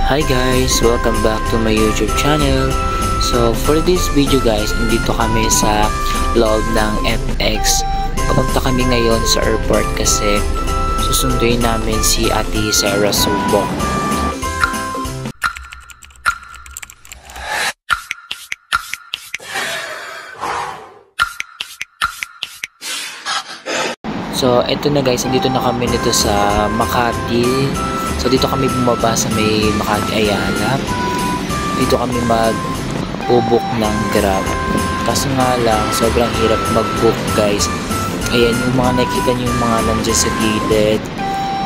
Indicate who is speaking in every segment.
Speaker 1: Hi guys! Welcome back to my YouTube channel. So for this video guys, nandito kami sa loob ng FX. Papunta kami ngayon sa airport kasi susunduin namin si Ate Sarah Subok. So eto na guys, nandito na kami nito sa Makati. So dito kami bumaba sa may Makati Ayala. Dito kami mag-book ng Grab. Kaso nga lang, sobrang hirap mag-book guys. Ayan, yung mga nakikita nyo, yung mga nandyan sa gilid,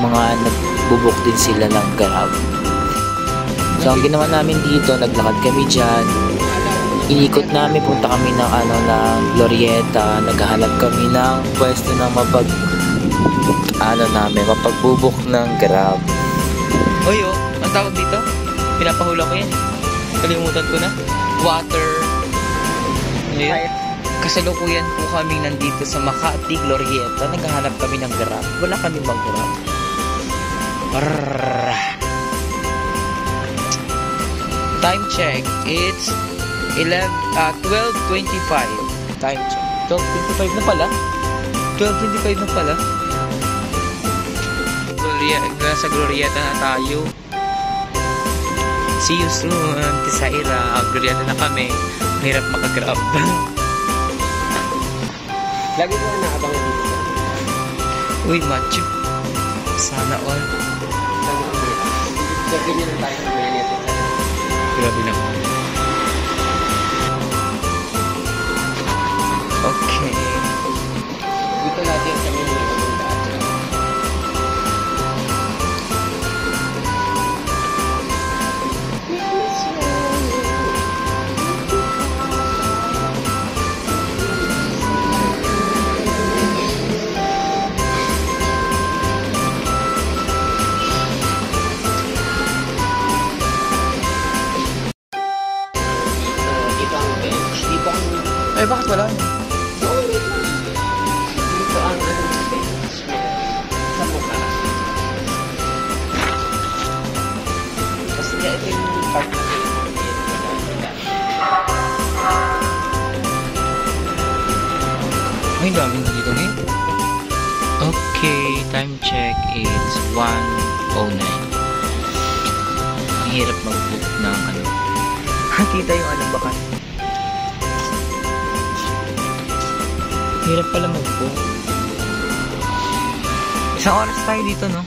Speaker 1: mga nag-book din sila ng Grab. So ang ginawa namin dito, naglakad kami dyan. Inikot namin, punta kami ng ng Glorieta. Naghahanap kami ng pwesto na mapagbubok ng Grab.
Speaker 2: Oy, ang tawag dito? Pinapahula ko yan. Kalimutan ko na. Water. Ayun. Kasalukuyan po kami nandito sa Makati, Glorieta. Naghahanap kami ng Grab. Wala kami mag-Grab. Time check. It's 12:25. Time check. 12:25 na pala. 12:25 na pala. Sa Glorieta na tayo. See you soon, Tisaira. Glorieta na kami. Hirap makagrab.
Speaker 3: Lagi ko na naabangan dito sa
Speaker 2: Uy, macho. Sana all.
Speaker 3: Lagi nyo na tayo sa Glorieta.
Speaker 2: Grabe naman. Okay.
Speaker 3: Dito natin kami nila ng daan.
Speaker 2: Eh, bakit wala?
Speaker 3: Dito ang bench sa mukha. Kasi ito yung part na
Speaker 2: Ay, daming dito ngayon. Okay, time check is 1:09. Ang hirap mag-book ng Kita yung bakat. Hirap pala mag-book. Isang oras tayo dito, no?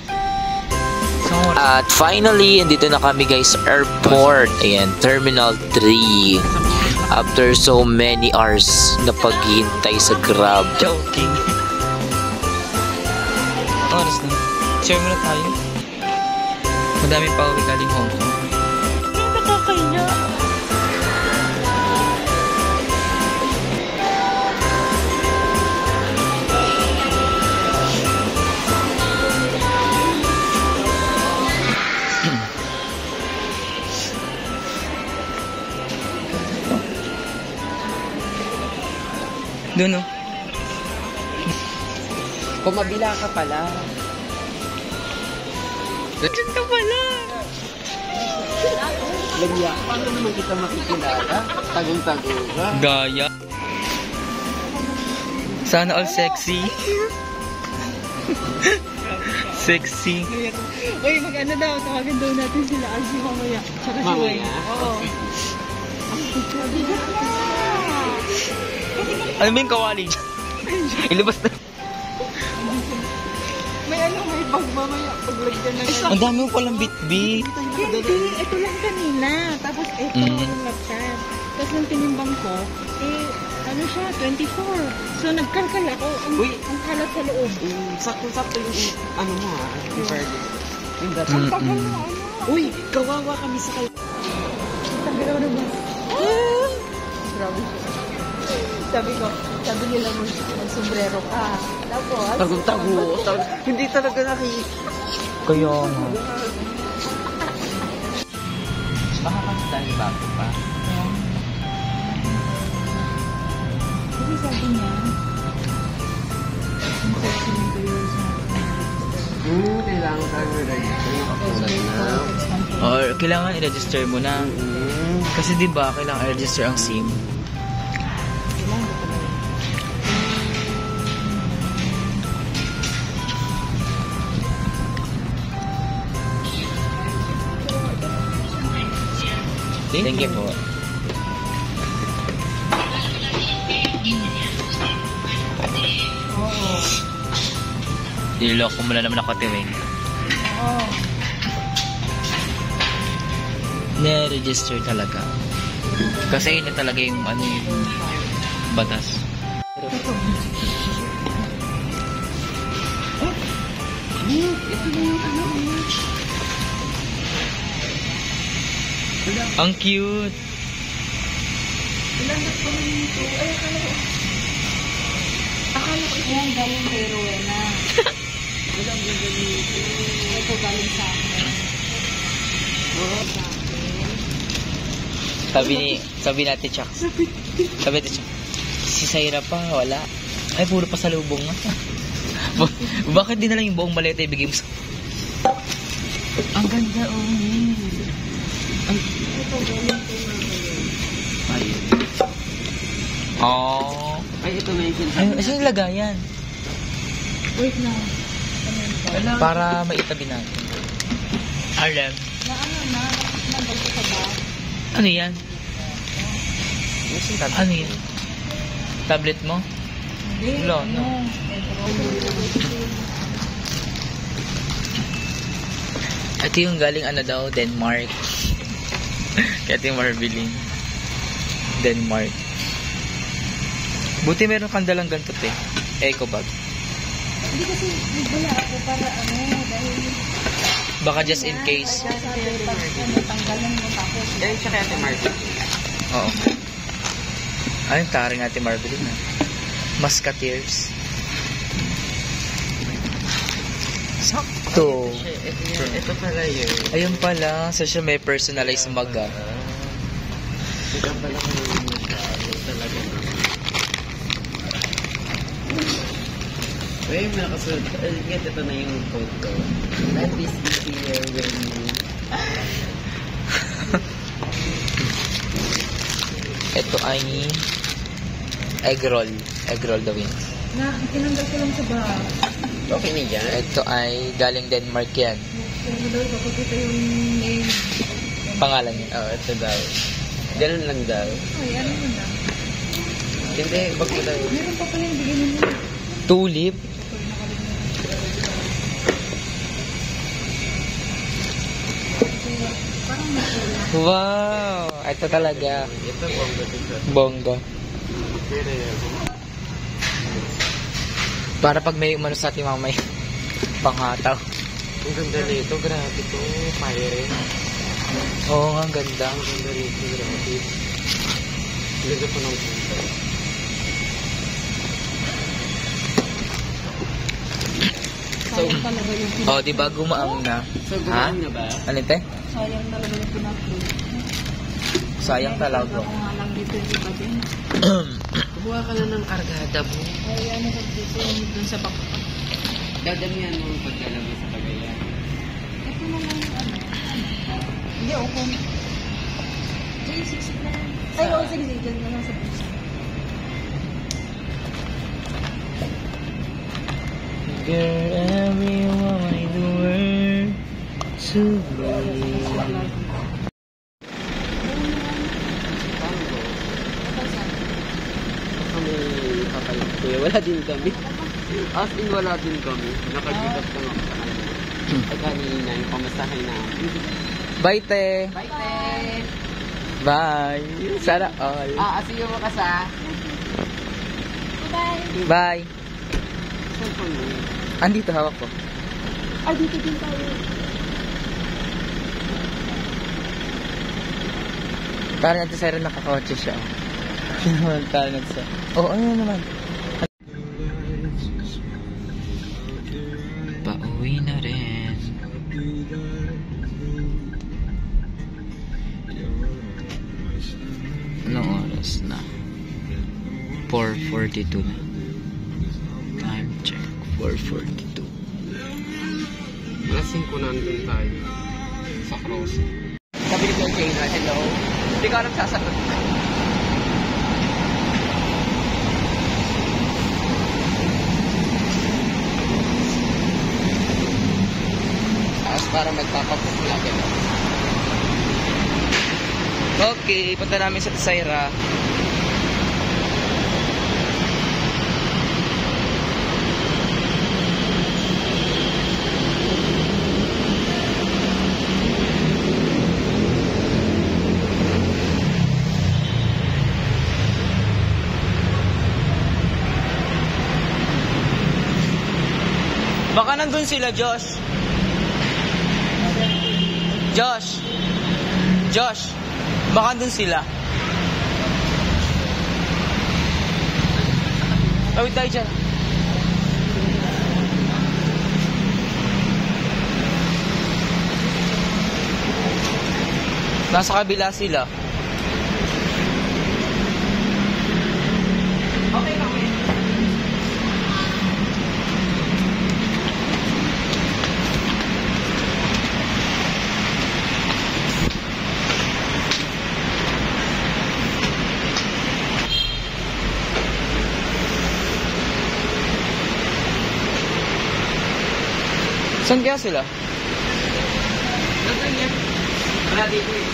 Speaker 2: Isang oras.
Speaker 1: At finally, andito na kami guys sa airport. Ayan, Terminal 3. After so many hours na paghihintay sa Grab.
Speaker 2: Joking. Oras na. Share mo na tayo. Madami pa uwi galing Hong Kong. Nakakaya. Doon, no?
Speaker 3: kung mabila ka pala.
Speaker 2: Diyan ka pala!
Speaker 3: Lagya, paano naman kita makikilala? Tagong-tago ka.
Speaker 2: Gaya. Sana all sexy. Sexy.
Speaker 4: Uy, mag-ano daw, tawagan daw natin sila Alsi mamaya. Saka si
Speaker 3: Mamaya?
Speaker 4: Oo.
Speaker 2: Ano ba yung kawali? Ilabas na.
Speaker 4: May bag mamaya paglagyan ng
Speaker 2: Ang dami mo palang bitbit.
Speaker 4: Hindi, ito lang kanina. Tapos ito yung laptop. Tapos nung tinimbang ko, siya, 24. So nagkalkal ako. Ang kalat sa loob.
Speaker 3: Sakto-sakto yung mo ha. Yung fairly. Yung dati.
Speaker 4: Ang tagal na
Speaker 3: Uy, kawawa kami sa kayo.
Speaker 4: Sabi ko na ba? Grabe siya. Sabi nila mag-sombrero ka. Tapos,
Speaker 3: Tagong-tago. Hindi talaga
Speaker 2: Kaya nga.
Speaker 3: Makakasal tayo bago pa.
Speaker 4: Kasi sabi niya, ang sexy nito yun sa
Speaker 3: Kailangan tayo register yung katulad na.
Speaker 2: Or kailangan i-register mo na. Kasi di ba kailangan i-register ang SIM? Thank you po. Niloloko mo na naman ako, Tiwing.
Speaker 4: Oo.
Speaker 2: Na-register talaga. Kasi yun na talaga yung ano yung batas.
Speaker 3: Ito na yung ano.
Speaker 2: Ang cute!
Speaker 4: Ilan na pa naman ito? Ay, akala ko yan galing kay Rowena. Ito galing sa akin.
Speaker 2: Sabi natin, Chuck. Sabi natin, Chuck. Si Saira pa, wala. Ay, puro pa sa lubong nga. Bakit di na lang yung buong maleta ibigay mo sa... Ang ganda, oh.
Speaker 4: Ito galing kay Rowena.
Speaker 2: Ay. Oh.
Speaker 3: Ay, ito na yung
Speaker 2: Ay, saan yung lagayan?
Speaker 4: Wait na.
Speaker 2: Para maitabi natin. Alam.
Speaker 4: Na ano na, nandal ko sa bag.
Speaker 2: Ano yan? Ano yan? Tablet mo?
Speaker 4: Hindi,
Speaker 2: Wala, no. Ito yung galing ano daw, Denmark. Kaya ito yung Marbilin. Denmark. Buti meron kang dalang ganito, te. Eco bag.
Speaker 4: Hindi kasi nagbala ako para ano, dahil...
Speaker 2: Baka just in case.
Speaker 4: Tanggalan mo tapos.
Speaker 3: Yan siya kaya si Martin.
Speaker 2: Oo. Ay, taring natin Marbilin, ha. Musketeers. Sakto.
Speaker 3: Ito pala yun.
Speaker 2: Ayun pala. So siya may personalized mug, ah.
Speaker 3: Ito pala kung talaga. Uy, nakasunod. Ito na yung photo. Let this be here when you...
Speaker 2: Ito ay egg roll. Egg roll daw yun.
Speaker 4: Na, tinanggal ko lang sa bag.
Speaker 3: Okay na yan.
Speaker 2: Ito ay galing Denmark yan.
Speaker 4: Kung daw, kapagkita yung name.
Speaker 2: Pangalan niya.
Speaker 3: Oo, ito daw. Ganun lang daw.
Speaker 4: Ay, ano mo na?
Speaker 3: Hindi, wag mo daw.
Speaker 4: Meron pa pala yung bigyan mo.
Speaker 2: Tulip.
Speaker 4: Parang makulang.
Speaker 2: Wow! Ito talaga.
Speaker 3: Ito, bongga dito.
Speaker 2: Bongga.
Speaker 3: Pero yan.
Speaker 2: Para pag may umano sa ating mamay panghataw.
Speaker 3: Ang ganda nito, grabe to. Fire.
Speaker 2: Oo nga, ang ganda.
Speaker 3: Ang ganda nito, grabe. Ang ganda pa ng punta.
Speaker 4: Sayang talaga yung
Speaker 2: Oh, di ba gumaang na?
Speaker 3: So, gumawa na ba?
Speaker 2: Ano te?
Speaker 4: Sayang talaga yung pinag-upload.
Speaker 2: Sayang talaga.
Speaker 4: Ako nga lang dito yung iba din.
Speaker 3: Kumuha ka na ng kargada mo.
Speaker 4: Ay, ano ko dito yung dun sa backpack.
Speaker 3: Dadamihan mo ang pagdala mo sa Cagayan.
Speaker 4: Ito na lang yung ano. Hindi, okay. Sige, siksik na lang. Ay, oo, sige, sige. Diyan na lang sa puso.
Speaker 2: Girl, everyone in the world to me.
Speaker 3: Kami papalit ko. Wala din kami. As in, wala din kami. Nakagigas lang ako sa kanila. Ay, kanina, yung pamasahay na.
Speaker 2: Bye, te.
Speaker 3: Bye, te!
Speaker 2: Bye. Sana all.
Speaker 3: Asiyo mo ka sa...
Speaker 4: Bye!
Speaker 2: Bye.
Speaker 3: Cellphone mo.
Speaker 2: Andito, hawak ko.
Speaker 4: Ay, dito din tayo.
Speaker 2: Parang natin sa'yo rin nakakawatsa siya. Parang natin sa'yo. Oo, ano naman. Pauwi na rin. Anong oras na? 4:42 na. Time check. 4:42.
Speaker 3: Alas 5 nandun tayo. Sa cross.
Speaker 2: Sabi ni Kuya Jayla, hello. Hindi ka alam sasagot.
Speaker 3: Tapos para magpapapok na kita.
Speaker 2: Okay, punta namin sa Tsaira. Baka nandun sila, Josh. Josh, baka nandun sila. Tawid tayo dyan. Nasa kabila sila. Okay. Saan kaya sila?
Speaker 3: Nasaan yan? Wala dito eh.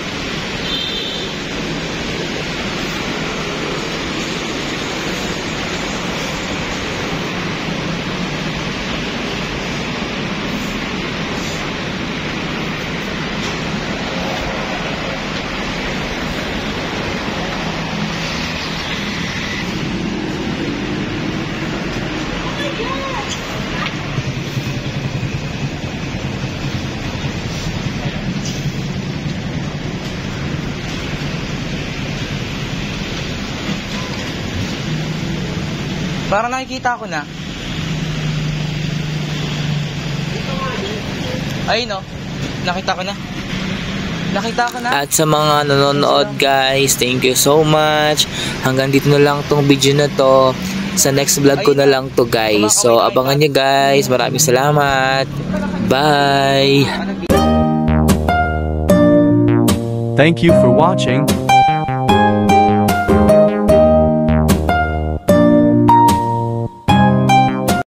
Speaker 2: Parang nakikita ko na. Ayun no. Nakita ko na.
Speaker 1: At sa mga nanonood guys, thank you so much. Hanggang dito na lang tong video na to. Sa next vlog ko na lang to guys. So abangan nyo guys. Maraming salamat. Bye!
Speaker 5: Thank you for watching.